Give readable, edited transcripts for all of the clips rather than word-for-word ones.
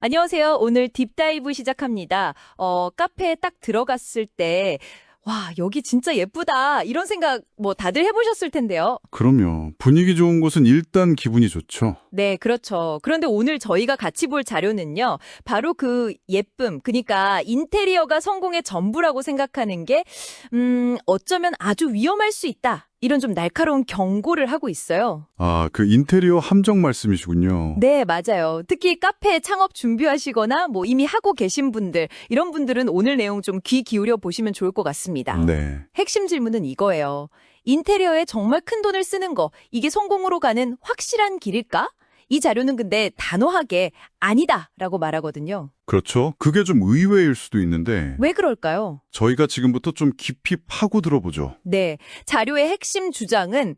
안녕하세요. 오늘 딥다이브 시작합니다. 카페에 딱 들어갔을 때, 와, 여기 진짜 예쁘다. 이런 생각 다들 해보셨을 텐데요. 그럼요. 분위기 좋은 곳은 일단 기분이 좋죠. 네, 그렇죠. 그런데 오늘 저희가 같이 볼 자료는요. 바로 그 예쁨, 그러니까 인테리어가 성공의 전부라고 생각하는 게, 어쩌면 아주 위험할 수 있다. 이런 좀 날카로운 경고를 하고 있어요. 아, 그 인테리어 함정 말씀이시군요. 네, 맞아요. 특히 카페 창업 준비하시거나 이미 하고 계신 분들, 이런 분들은 오늘 내용 좀 귀 기울여 보시면 좋을 것 같습니다. 네. 핵심 질문은 이거예요. 인테리어에 정말 큰 돈을 쓰는 거, 이게 성공으로 가는 확실한 길일까? 이 자료는 근데 단호하게 아니다라고 말하거든요. 그렇죠. 그게 좀 의외일 수도 있는데 왜 그럴까요? 저희가 지금부터 좀 깊이 파고 들어보죠. 네, 자료의 핵심 주장은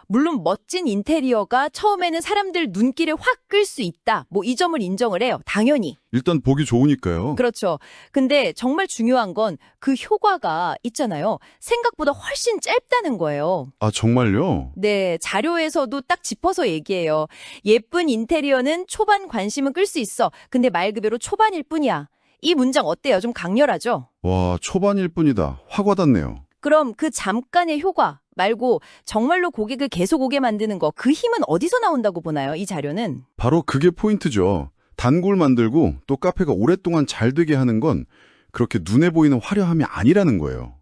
물론 멋진 인테리어가 처음에는 사람들 눈길을 확 끌 수 있다. 이 점을 인정을 해요. 당연히. 일단 보기 좋으니까요. 그렇죠. 근데 정말 중요한 건 그 효과가 있잖아요. 생각보다 훨씬 짧다는 거예요. 아, 정말요? 네, 자료에서도 딱 짚어서 얘기해요. 예쁜 인테리어는 초반 관심은 끌 수 있어. 근데 말 그대로 초반일 뿐이야. 이 문장 어때요? 좀 강렬하죠? 와, 초반일 뿐이다. 확 와닿네요. 그럼 그 잠깐의 효과 말고 정말로 고객을 계속 오게 만드는 거, 그 힘은 어디서 나온다고 보나요? 이 자료는? 바로 그게 포인트죠. 단골 만들고 또 카페가 오랫동안 잘 되게 하는 건 그렇게 눈에 보이는 화려함이 아니라는 거예요.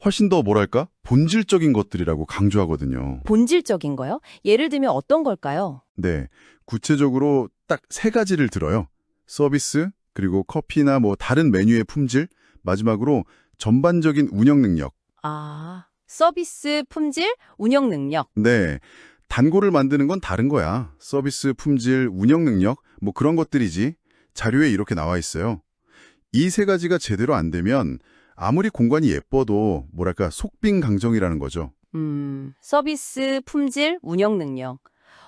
훨씬 더 뭐랄까? 본질적인 것들이라고 강조하거든요. 본질적인 거요? 예를 들면 어떤 걸까요? 네, 구체적으로 딱 세 가지를 들어요. 서비스, 그리고 커피나 다른 메뉴의 품질, 마지막으로 전반적인 운영 능력. 아, 서비스, 품질, 운영 능력. 네, 단골을 만드는 건 다른 거야. 서비스, 품질, 운영 능력, 그런 것들이지. 자료에 이렇게 나와 있어요. 이 세 가지가 제대로 안 되면 아무리 공간이 예뻐도 뭐랄까 속빈강정이라는 거죠. 서비스, 품질, 운영 능력.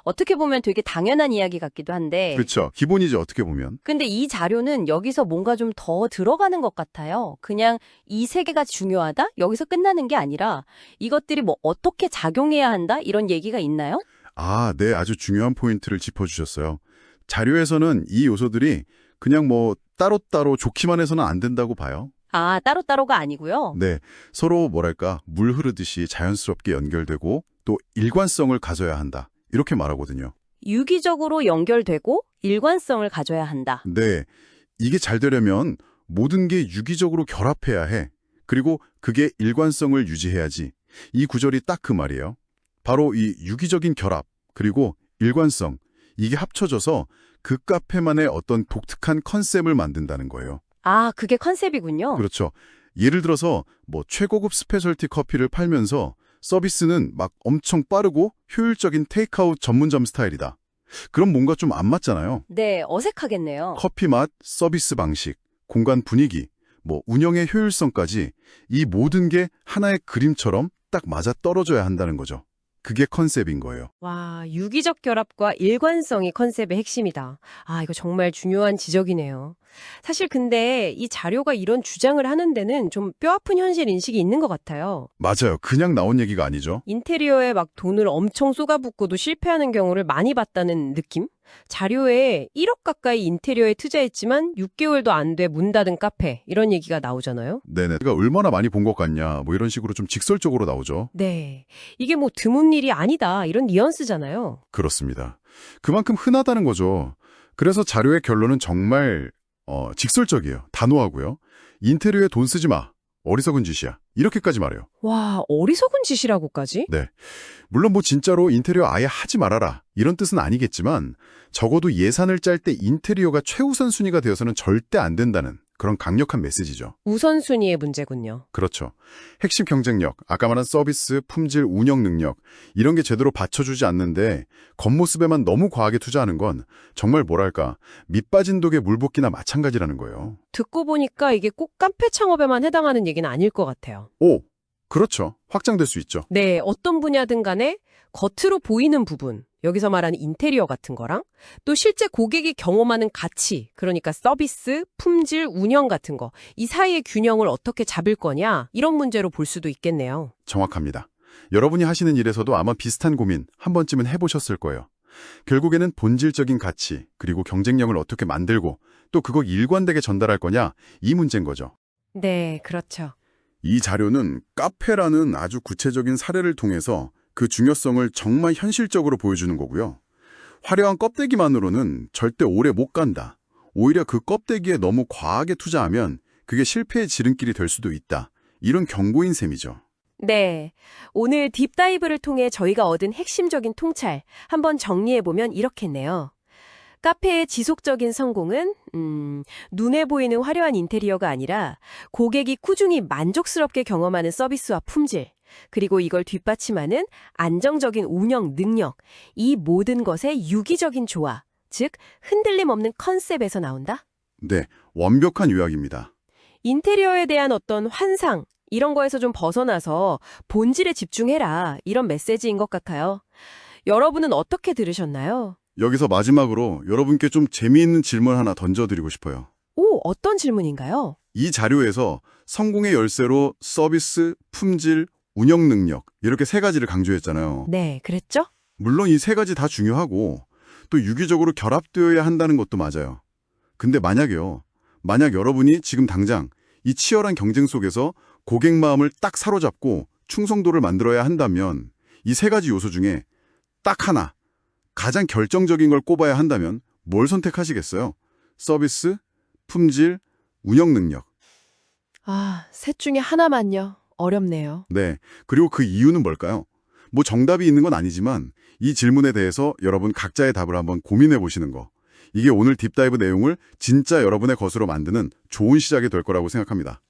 어떻게 보면 되게 당연한 이야기 같기도 한데. 그렇죠. 기본이죠, 어떻게 보면. 근데 이 자료는 여기서 뭔가 좀 더 들어가는 것 같아요. 그냥 이 세 개가 중요하다? 여기서 끝나는 게 아니라 이것들이 어떻게 작용해야 한다? 이런 얘기가 있나요? 아, 네, 아주 중요한 포인트를 짚어주셨어요. 자료에서는 이 요소들이 그냥 따로따로 좋기만 해서는 안 된다고 봐요. 아, 따로따로가 아니고요. 네, 서로 뭐랄까 물 흐르듯이 자연스럽게 연결되고 또 일관성을 가져야 한다. 이렇게 말하거든요. 유기적으로 연결되고 일관성을 가져야 한다. 네, 이게 잘 되려면 모든 게 유기적으로 결합해야 해. 그리고 그게 일관성을 유지해야지. 이 구절이 딱 그 말이에요. 바로 이 유기적인 결합, 그리고 일관성, 이게 합쳐져서 그 카페만의 어떤 독특한 컨셉을 만든다는 거예요. 아, 그게 컨셉이군요. 그렇죠. 예를 들어서 최고급 스페셜티 커피를 팔면서 서비스는 막 엄청 빠르고 효율적인 테이크아웃 전문점 스타일이다. 그럼 뭔가 좀 안 맞잖아요. 네, 어색하겠네요. 커피 맛, 서비스 방식, 공간 분위기, 운영의 효율성까지 이 모든 게 하나의 그림처럼 딱 맞아 떨어져야 한다는 거죠. 그게 컨셉인 거예요. 와, 유기적 결합과 일관성이 컨셉의 핵심이다. 아, 이거 정말 중요한 지적이네요. 사실 근데 이 자료가 이런 주장을 하는 데는 좀 뼈아픈 현실 인식이 있는 것 같아요. 맞아요. 그냥 나온 얘기가 아니죠. 인테리어에 막 돈을 엄청 쏟아붓고도 실패하는 경우를 많이 봤다는 느낌? 자료에 1억 가까이 인테리어에 투자했지만 6개월도 안 돼 문 닫은 카페 이런 얘기가 나오잖아요. 네네. 내가 얼마나 많이 본 것 같냐 이런 식으로 좀 직설적으로 나오죠. 네. 이게 드문 일이 아니다 이런 뉘앙스잖아요. 그렇습니다. 그만큼 흔하다는 거죠. 그래서 자료의 결론은 정말 직설적이에요. 단호하고요. 인테리어에 돈 쓰지 마. 어리석은 짓이야. 이렇게까지 말해요. 와, 어리석은 짓이라고까지? 네. 물론 진짜로 인테리어 아예 하지 말아라. 이런 뜻은 아니겠지만 적어도 예산을 짤 때 인테리어가 최우선 순위가 되어서는 절대 안 된다는 그런 강력한 메시지죠. 우선순위의 문제군요. 그렇죠. 핵심 경쟁력, 아까 말한 서비스, 품질, 운영 능력 이런 게 제대로 받쳐주지 않는데 겉모습에만 너무 과하게 투자하는 건 정말 뭐랄까 밑빠진 독에 물 붓기나 마찬가지라는 거예요. 듣고 보니까 이게 꼭 카페 창업에만 해당하는 얘기는 아닐 것 같아요. 오, 그렇죠. 확장될 수 있죠. 네, 어떤 분야든 간에 겉으로 보이는 부분, 여기서 말하는 인테리어 같은 거랑 또 실제 고객이 경험하는 가치, 그러니까 서비스, 품질, 운영 같은 거, 이 사이의 균형을 어떻게 잡을 거냐, 이런 문제로 볼 수도 있겠네요. 정확합니다. 여러분이 하시는 일에서도 아마 비슷한 고민 한 번쯤은 해보셨을 거예요. 결국에는 본질적인 가치, 그리고 경쟁력을 어떻게 만들고 또 그거 일관되게 전달할 거냐, 이 문제인 거죠. 네, 그렇죠. 이 자료는 카페라는 아주 구체적인 사례를 통해서 그 중요성을 정말 현실적으로 보여주는 거고요. 화려한 껍데기만으로는 절대 오래 못 간다. 오히려 그 껍데기에 너무 과하게 투자하면 그게 실패의 지름길이 될 수도 있다. 이런 경고인 셈이죠. 네. 오늘 딥다이브를 통해 저희가 얻은 핵심적인 통찰 한번 정리해보면 이렇겠네요. 카페의 지속적인 성공은 눈에 보이는 화려한 인테리어가 아니라 고객이 꾸준히 만족스럽게 경험하는 서비스와 품질, 그리고 이걸 뒷받침하는 안정적인 운영 능력, 이 모든 것의 유기적인 조화, 즉 흔들림 없는 컨셉에서 나온다? 네, 완벽한 요약입니다. 인테리어에 대한 어떤 환상, 이런 거에서 좀 벗어나서 본질에 집중해라, 이런 메시지인 것 같아요. 여러분은 어떻게 들으셨나요? 여기서 마지막으로 여러분께 좀 재미있는 질문 하나 던져드리고 싶어요. 오, 어떤 질문인가요? 이 자료에서 성공의 열쇠로 서비스, 품질, 운영 능력 이렇게 세 가지를 강조했잖아요. 네, 그랬죠? 물론 이 세 가지 다 중요하고 또 유기적으로 결합되어야 한다는 것도 맞아요. 근데 만약 여러분이 지금 당장 이 치열한 경쟁 속에서 고객 마음을 딱 사로잡고 충성도를 만들어야 한다면 이 세 가지 요소 중에 딱 하나, 가장 결정적인 걸 꼽아야 한다면 뭘 선택하시겠어요? 서비스, 품질, 운영 능력. 아, 셋 중에 하나만요. 어렵네요. 네, 그리고 그 이유는 뭘까요? 뭐 정답이 있는 건 아니지만 이 질문에 대해서 여러분 각자의 답을 한번 고민해 보시는 거. 이게 오늘 딥다이브 내용을 진짜 여러분의 것으로 만드는 좋은 시작이 될 거라고 생각합니다.